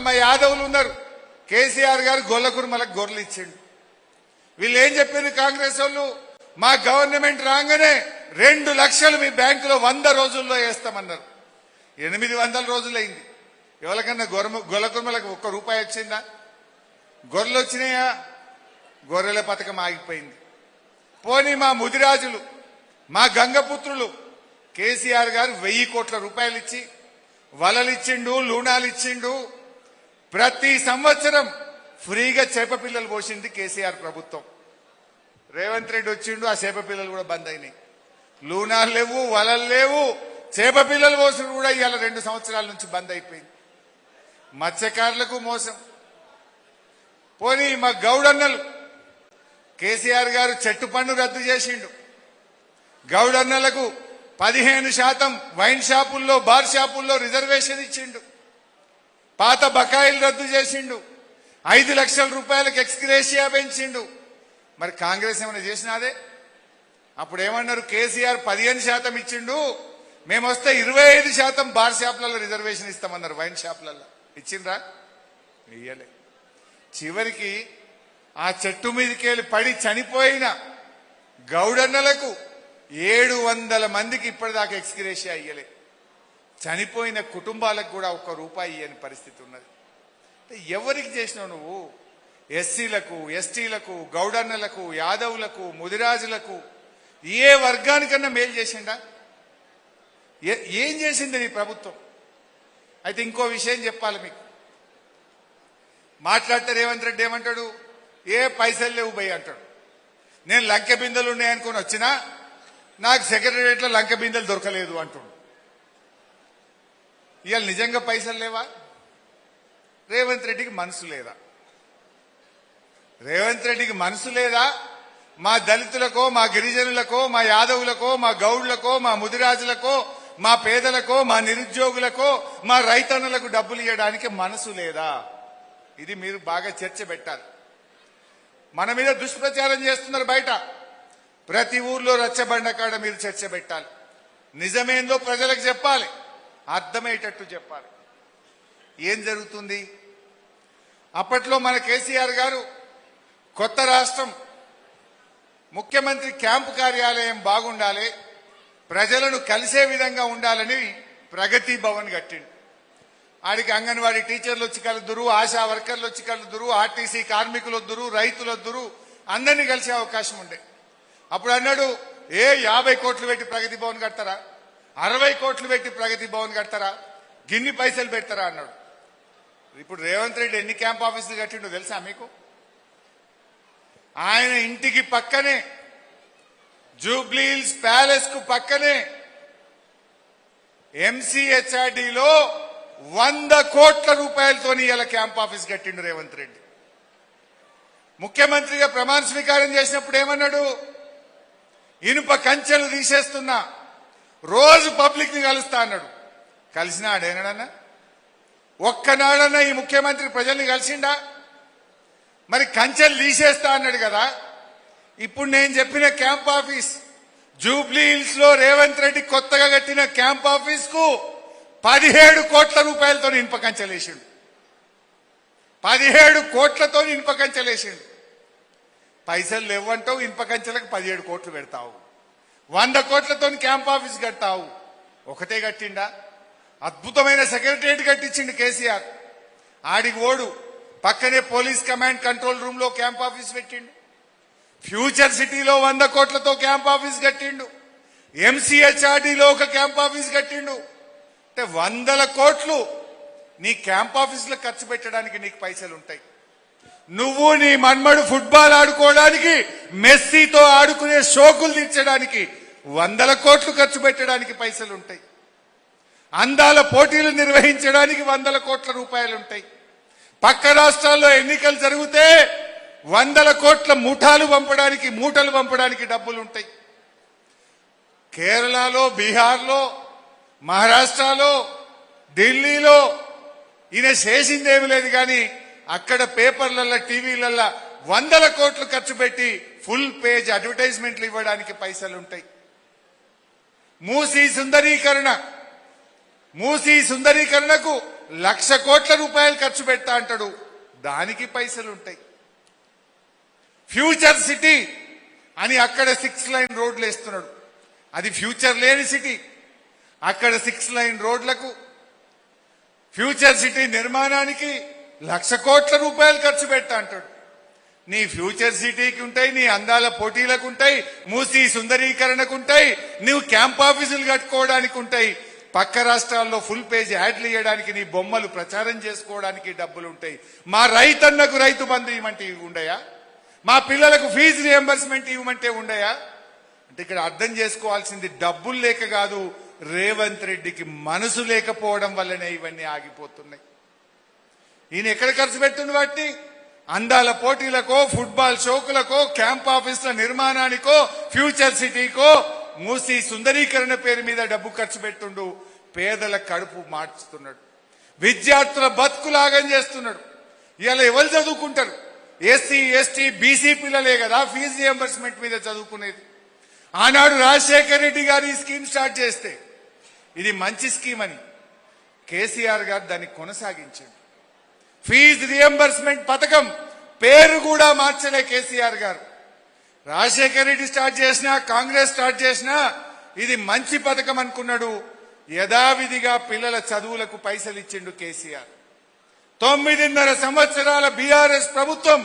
మా యాదవులు ఉన్నారు. కేసీఆర్ గారు గొల్లకుర్మలకు గొర్రెలు ఇచ్చిండు. వీళ్ళు ఏం చెప్పారు కాంగ్రెస్ వాళ్ళు? మా గవర్నమెంట్ రాగానే 2 లక్షలు మీ బ్యాంకులో 100 రోజుల్లో వేస్తామన్నారు. 800 రోజులైంది. ఎవరికన్నా గొల్లకుర్మలకు ₹1 వచ్చిందా? గొర్రెలు వచ్చినాయా? గొర్రెల పథకం ఆగిపోయింది. పోనీ మా ముదిరాజులు, మా గంగపుత్రులు కేసీఆర్ గారు 1000 కోట్ల రూపాయలు ఇచ్చి వలలు ఇచ్చిండు, లూణాలు ఇచ్చిండు. ప్రతి సంవత్సరం ఫ్రీగా చేప పిల్లలు పోసింది కేసీఆర్ ప్రభుత్వం. రేవంత్ రెడ్డి వచ్చిండు, ఆ చేప పిల్లలు కూడా బంద్ అయినాయి. లూణాలు లేవు, వలలు లేవు, చేప పిల్లలు పోసుడు కూడా ఇవాళ 2 సంవత్సరాల నుంచి బంద్ అయిపోయింది. మత్స్యకారులకు మోసం. పోనీ మా గౌడన్నలు కేసీఆర్ గారు చెట్టు పన్ను రద్దు చేసిండు. గౌడన్నలకు 15% వైన్ షాపుల్లో, బార్ షాపుల్లో రిజర్వేషన్ ఇచ్చిండు. పాత బకాయిలు రద్దు చేసిండు. 5 లక్షల రూపాయలకు ఎక్స్గ్రేషియా పెంచిండు. మరి కాంగ్రెస్ ఏమైనా చేసినాదే? అప్పుడు ఏమన్నారు? కేసీఆర్ 15% ఇచ్చిండు, మేము వస్తే 25% బార్ షాపులలో రిజర్వేషన్ ఇస్తామన్నారు. వైన్ షాపులలో ఇచ్చిండ్రా? ఇయ్యలే. చివరికి ఆ చెట్టు మీదకెళ్ళి పడి చనిపోయిన గౌడన్నలకు 700 మందికి ఇప్పటిదాకా ఎక్స్గ్రేషియా ఇయ్యలే. చనిపోయిన కుటుంబాలకు కూడా ₹1 ఇయ్యని పరిస్థితి ఉన్నది. ఎవరికి చేసినావు నువ్వు? ఎస్సీలకు, ఎస్టీలకు, గౌడన్నలకు, యాదవులకు, ముదిరాజులకు ఏ వర్గానికన్నా మేలు చేసిండా? ఏం చేసింది నీ ప్రభుత్వం? అయితే ఇంకో విషయం చెప్పాలి మీకు. మాట్లాడితే రేవంత్ రెడ్డి ఏమంటాడు? ఏ పైసలు లేవు భయ్ అంటాడు. నేను లంకె బిందెలు ఉన్నాయనుకుని వచ్చినా నాకు సెక్రటరియట్లో లంకె బిందెలు దొరకలేదు అంటాడు. ఇవాళ నిజంగా పైసలు లేవా? రేవంత్ రెడ్డికి మనసు లేదా? రేవంత్ రెడ్డికి మనసు లేదా? మా దళితులకో, మా గిరిజనులకో, మా యాదవులకో, మా గౌడ్లకో, మా ముదిరాజులకో, మా పేదలకో, మా నిరుద్యోగులకో, మా రైతన్నులకు డబ్బులు ఇవ్వడానికి మనసు లేదా? ఇది మీరు బాగా చర్చ పెట్టాలి. మన మీద దుష్ప్రచారం చేస్తున్నారు బయట. ప్రతి ఊర్లో రచ్చబండ కాడ మీరు చర్చ పెట్టాలి. నిజమేందో ప్రజలకు చెప్పాలి, అర్థమయ్యేటట్టు చెప్పాలి. ఏం జరుగుతుంది? అప్పట్లో మన కేసీఆర్ గారు కొత్త రాష్ట్రం, ముఖ్యమంత్రి క్యాంపు కార్యాలయం బాగుండాలి, ప్రజలను కలిసే విధంగా ఉండాలని ప్రగతి భవన్ కట్టిండు. ఆడికి అంగన్వాడీ టీచర్లు వచ్చి కలుద్దురు, ఆశా వర్కర్లు వచ్చి కలుద్దురు, ఆర్టీసీ కార్మికులు వద్దురు, రైతులు వద్దురు, అందరినీ కలిసే అవకాశం ఉండే. అప్పుడు అన్నాడు, 50 కోట్లు పెట్టి ప్రగతి భవన్ కడతారా? 60 కోట్లు పెట్టి ప్రగతి భవన్ కడతారా? గిన్ని పైసలు పెడతారా అన్నాడు. ఇప్పుడు రేవంత్ రెడ్డి ఎన్ని క్యాంప్ ఆఫీసులు కట్టిండో తెలుసా మీకు? ఆయన ఇంటికి పక్కనే, జూబ్లీ హిల్స్ ప్యాలెస్ కు పక్కనే ఎంసీహెచ్ఆర్డీలో 100 కోట్ల రూపాయలతో ఇలా క్యాంప్ ఆఫీస్ కట్టిండు రేవంత్ రెడ్డి. ముఖ్యమంత్రిగా ప్రమాణ స్వీకారం చేసినప్పుడు ఏమన్నాడు? ఇనుప కంచెలు తీసేస్తున్నా, రోజు పబ్లిక్ ని కలుస్తా అన్నాడు. కలిసినా ఆడేనాడన్నా? ఒక్కనాడన్నా ఈ ముఖ్యమంత్రి ప్రజల్ని కలిసిండా? మరి కంచెలు తీసేస్తా అన్నాడు కదా. ఇప్పుడు నేను చెప్పిన క్యాంప్ ఆఫీస్ జూబ్లీ హిల్స్ లో రేవంత్ రెడ్డి కొత్తగా కట్టిన క్యాంప్ ఆఫీస్ కు 17 కోట్ల రూపాయలతో ఇనుప కంచెలేసిండు. 17 కోట్లతో ఇనుప కంచెలేసిండు. పైసలు లేవంటావు, ఇనుప కంచెలకు 17 కోట్లు పెడతావు, 100 కోట్లతో క్యాంప్ ఆఫీస్ కడతావు. ఒకటే కట్టిండా? అద్భుతమైన సెక్రటరియట్ కట్టించిండు కేసీఆర్. ఆడికి ఓడు పక్కనే పోలీస్ కమాండ్ కంట్రోల్ రూమ్ లో క్యాంప్ ఆఫీస్ పెట్టిండు. ఫ్యూచర్ సిటీలో 100 కోట్లతో క్యాంప్ ఆఫీస్ కట్టిండు. ఎంసీహెచ్ఆర్డీలో ఒక క్యాంప్ ఆఫీస్ కట్టిండు. అంటే 100 కోట్లు నీ క్యాంప్ ఆఫీసులో ఖర్చు పెట్టడానికి నీకు పైసలు ఉంటాయి. నువ్వు నీ మన్మడు ఫుట్బాల్ ఆడుకోవడానికి, మెస్సీతో ఆడుకునే షోకులు తీర్చడానికి 100 కోట్లు ఖర్చు పెట్టడానికి పైసలు ఉంటాయి. అందాల పోటీలు నిర్వహించడానికి 100 కోట్ల రూపాయలు ఉంటాయి. పక్క రాష్ట్రాల్లో ఎన్నికలు జరిగితే 100 కోట్ల మూటలు పంపడానికి డబ్బులు ఉంటాయి. కేరళలో, బీహార్లో, మహారాష్ట్రలో, ఢిల్లీలో ఈయన చేసిందేమీ లేదు. కానీ అక్కడ పేపర్లలో, టీవీలలో 100 కోట్లు ఖర్చు పెట్టి ఫుల్ పేజ్ అడ్వర్టైజ్మెంట్లు ఇవ్వడానికి పైసలు ఉంటాయి. మూసీ సుందరీకరణకు 1,00,000 కోట్ల రూపాయలు ఖర్చు పెడతా అంటాడు, దానికి పైసలు ఉంటాయి. ఫ్యూచర్ సిటీ అని అక్కడ 6 లైన్ రోడ్లు వేస్తున్నాడు, అది ఫ్యూచర్ లేని సిటీ. అక్కడ 6 లైన్ రోడ్లకు ఫ్యూచర్ సిటీ నిర్మాణానికి 1,00,000 కోట్ల రూపాయలు ఖర్చు పెడతా అంటాడు. నీ ఫ్యూచర్ సిటీకి ఉంటాయి, నీ అందాల పోటీలకు ఉంటాయి, మూసీ సుందరీకరణకు ఉంటాయి, నువ్వు క్యాంప్ ఆఫీసులు కట్టుకోవడానికి ఉంటాయి, పక్క రాష్ట్రాల్లో ఫుల్ పేజ్ యాడ్లు ఇవ్వడానికి, నీ బొమ్మలు ప్రచారం చేసుకోవడానికి డబ్బులు ఉంటాయి. మా రైతన్నకు రైతు బంధు ఇవ్వమంటే ఇవి ఉండయా? మా పిల్లలకు ఫీజు రియంబర్స్మెంట్ ఇవ్వమంటే ఉండయా? అంటే ఇక్కడ అర్థం చేసుకోవాల్సింది డబ్బులు లేక కాదు, రేవంత్ రెడ్డికి మనసు లేకపోవడం వల్లనే ఇవన్నీ ఆగిపోతున్నాయి. ఈయన ఎక్కడ ఖర్చు పెడుతుంది వాటిని? అందాల పోటీలకో, ఫుట్బాల్ షోకులకో, క్యాంప్ ఆఫీసుల నిర్మాణానికో, ఫ్యూచర్ సిటీకో, మూసీ సుందరీకరణ పేరు మీద డబ్బు ఖర్చు పెట్టుండు. పేదల కడుపు మార్చుతున్నాడు, విద్యార్థుల బతుకులాగం చేస్తున్నాడు. ఇవాళ ఎవరు చదువుకుంటారు? ఎస్సీ ఎస్టీ బీసీ పిల్లలే కదా ఫీజు రియంబర్స్మెంట్ మీద చదువుకునేది. ఆనాడు రాజశేఖర్ రెడ్డి గారు ఈ స్కీమ్ స్టార్ట్ చేస్తే ఇది మంచి స్కీమ్ అని కేసీఆర్ గారు దాన్ని కొనసాగించాడు. ఫీజు రియంబర్స్మెంట్ పథకం పేరు కూడా మార్చలే కేసీఆర్ గారు. రాజశేఖర్ రెడ్డి స్టార్ట్ చేసినా, కాంగ్రెస్ స్టార్ట్ చేసినా ఇది మంచి పథకం అనుకున్నాడు. యథావిధిగా పిల్లల చదువులకు పైసలు ఇచ్చిండు కేసీఆర్. 9.5 సంవత్సరాల బీఆర్ఎస్ ప్రభుత్వం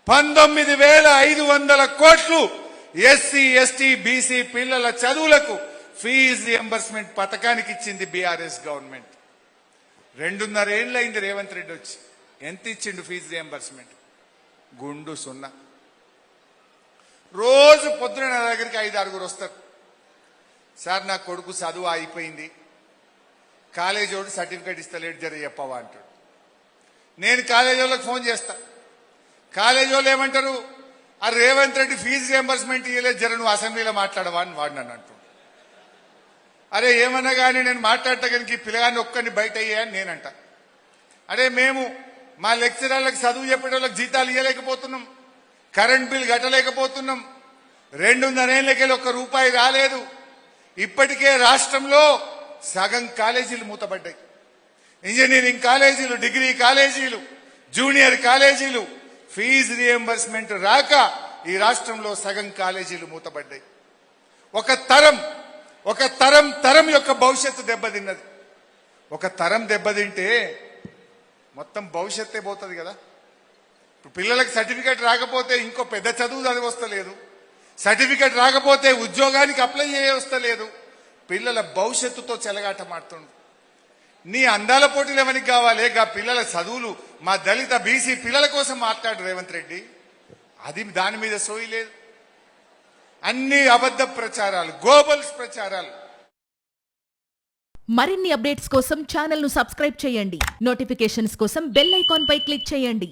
19,500 కోట్లు ఎస్సీ ఎస్టీ బీసీ పిల్లల చదువులకు ఫీజు రియంబర్స్మెంట్ పథకానికి ఇచ్చింది బీఆర్ఎస్ గవర్నమెంట్. 2.5 ఏళ్ళైంది రేవంత్ రెడ్డి వచ్చి. ఎంత ఇచ్చిండు ఫీజు రియంబర్స్మెంట్? గుండు సున్నా. రోజు పొద్దున నా దగ్గరికి 5-6 వస్తారు. సార్ నా కొడుకు చదువు అయిపోయింది, కాలేజీ వాడు సర్టిఫికేట్ ఇస్తలేడు, జర చెప్పవా అంటాడు. నేను కాలేజీ వాళ్ళకి ఫోన్ చేస్తా. కాలేజీ వాళ్ళు ఏమంటారు? ఆ రేవంత్ రెడ్డి ఫీజు రియంబర్స్మెంట్ ఇవ్వలేదు, జర నువ్వు అసెంబ్లీలో మాట్లాడవా అని వాడు నన్ను అంటాడు. అరే ఏమన్నా కానీ నేను మాట్లాడతా కనుక ఈ పిల్లగాన్ని ఒక్కరిని బయట అయ్యాయని నేనంట. అరే మేము మా లెక్చరర్లకు చదువు చెప్పే వాళ్ళకి జీతాలు ఇవ్వలేకపోతున్నాం, కరెంట్ బిల్ కట్టలేకపోతున్నాం, 2.5 ఏళ్ళకెళ్ళి ₹1 రాలేదు. ఇప్పటికే రాష్ట్రంలో సగం కాలేజీలు మూతపడ్డాయి. ఇంజనీరింగ్ కాలేజీలు, డిగ్రీ కాలేజీలు, జూనియర్ కాలేజీలు ఫీజు రియంబర్స్మెంట్ రాక ఈ రాష్ట్రంలో సగం కాలేజీలు మూతపడ్డాయి. ఒక తరం యొక్క భవిష్యత్తు దెబ్బతిన్నది. ఒక తరం దెబ్బతింటే మొత్తం భవిష్యత్తే పోతుంది కదా. ఇప్పుడు పిల్లలకు సర్టిఫికేట్ రాకపోతే ఇంకో పెద్ద చదువు చదివస్తలేదు, సర్టిఫికేట్ రాకపోతే ఉద్యోగానికి అప్లై చేయవస్తలేదు. పిల్లల భవిష్యత్తుతో చెలగాటమాడుతుండు. నీ అందాల పోటీలు ఎవరికి కావాలి? గా పిల్లల చదువులు మా దళిత బీసీ పిల్లల కోసం మాట్లాడు రేవంత్ రెడ్డి. అది దాని మీద సోయి లేదు. అన్ని అబద్ధ ప్రచారాలు, గోబల్స్ ప్రచారాలు. మరిన్ని అప్డేట్స్ కోసం ఛానల్ ను సబ్స్క్రైబ్ చేయండి. నోటిఫికేషన్స్ కోసం బెల్ ఐకాన్ పై క్లిక్ చేయండి.